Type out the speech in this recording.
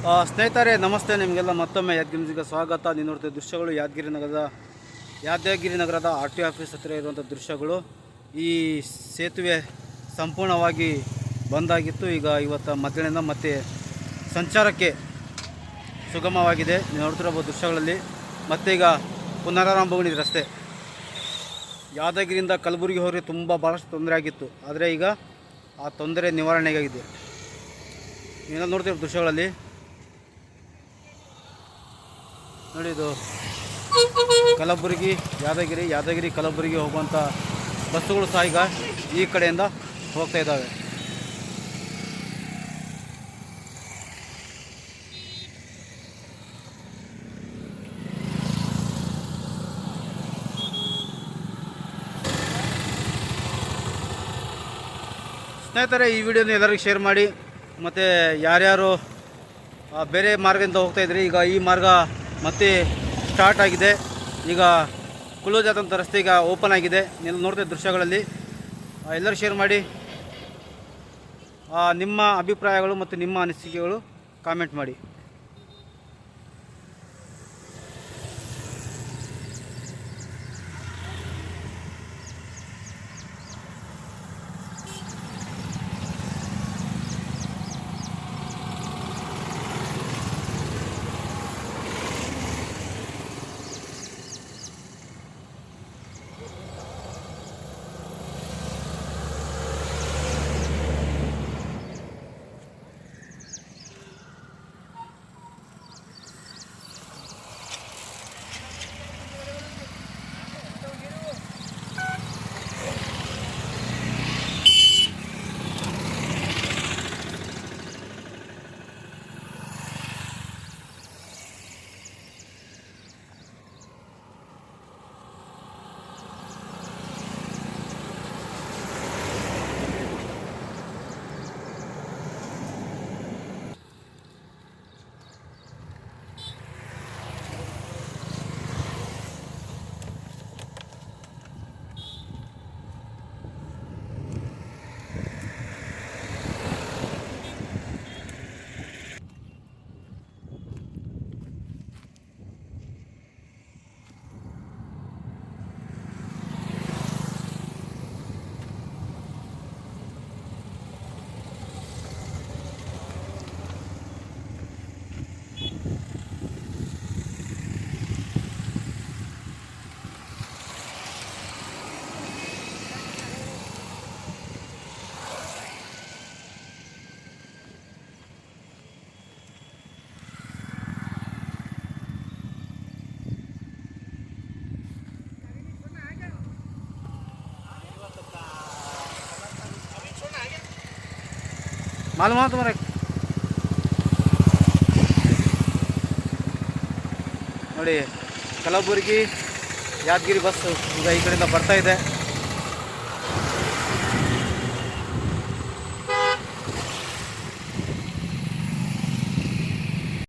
ಸ್ನೇಹಿತರೆ ನಮಸ್ತೆ, ನಿಮಗೆಲ್ಲ ಮತ್ತೊಮ್ಮೆ ಯಾದಗಿರಿ ನ್ಯೂಸ್ಗೆ ಸ್ವಾಗತ. ನೀವು ನೋಡ್ತಿದ್ದ ದೃಶ್ಯಗಳು ಯಾದಗಿರಿ ನಗರದ ಆರ್ ಟಿ ಆಫೀಸ್ ಹತ್ತಿರ ಇರುವಂಥ ದೃಶ್ಯಗಳು. ಈ ಸೇತುವೆ ಸಂಪೂರ್ಣವಾಗಿ ಬಂದಾಗಿತ್ತು. ಈಗ ಇವತ್ತು ಮಧ್ಯಾಹ್ನದಿಂದ ಮತ್ತೆ ಸಂಚಾರಕ್ಕೆ ಸುಗಮವಾಗಿದೆ. ನೀವು ನೋಡ್ತಿರಬಹುದು ದೃಶ್ಯಗಳಲ್ಲಿ. ಮತ್ತೆ ಈಗ ಪುನರಾರಂಭಗೊಂಡಿದೆ ರಸ್ತೆ. ಯಾದಗಿರಿಯಿಂದ ಕಲಬುರಗಿ ಹೋಗಿ ಭಾಳಷ್ಟು ತೊಂದರೆ ಆಗಿತ್ತು. ಆದರೆ ಈಗ ಆ ತೊಂದರೆ ನಿವಾರಣೆಯಾಗಿದೆ. ನೀವೆಲ್ಲ ನೋಡ್ತಿರೋ ದೃಶ್ಯಗಳಲ್ಲಿ ನೋಡಿ, ಇದು ಕಲಬುರಗಿ ಯಾದಗಿರಿ ಕಲಬುರಗಿ ಹೋಗುವಂಥ ಬಸ್ಸುಗಳು ಸಹ ಈಗ ಈ ಕಡೆಯಿಂದ ಹೋಗ್ತಾ ಇದ್ದಾವೆ. ಸ್ನೇಹಿತರೆ, ಈ ವಿಡಿಯೋನ ಎಲ್ಲರಿಗೂ ಶೇರ್ ಮಾಡಿ. ಮತ್ತು ಯಾರ್ಯಾರು ಬೇರೆ ಮಾರ್ಗದಿಂದ ಹೋಗ್ತಾಯಿದ್ರಿ, ಈಗ ಈ ಮಾರ್ಗ ಮತ್ತೆ ಸ್ಟಾರ್ಟ್ ಆಗಿದೆ. ಈಗ ಕ್ಲೋಸ್ ಆದಂಥ ರಸ್ತೆ ಈಗ ಓಪನ್ ಆಗಿದೆ. ನೀವು ನೋಡ್ತಾ ದೃಶ್ಯಗಳಲ್ಲಿ ಎಲ್ಲರೂ ಶೇರ್ ಮಾಡಿ. ನಿಮ್ಮ ಅಭಿಪ್ರಾಯಗಳು ಮತ್ತು ನಿಮ್ಮ ಅನಿಸಿಕೆಗಳು ಕಾಮೆಂಟ್ ಮಾಡಿ. मालूम है तुम्हारे ನೋಡಿ, ಕಲಬುರಗಿ ಯಾದಗಿರಿ ಬಸ್ ಈಗ ಈ ಕಡೆಯಿಂದ ಬರ್ತಾ ಇದೆ.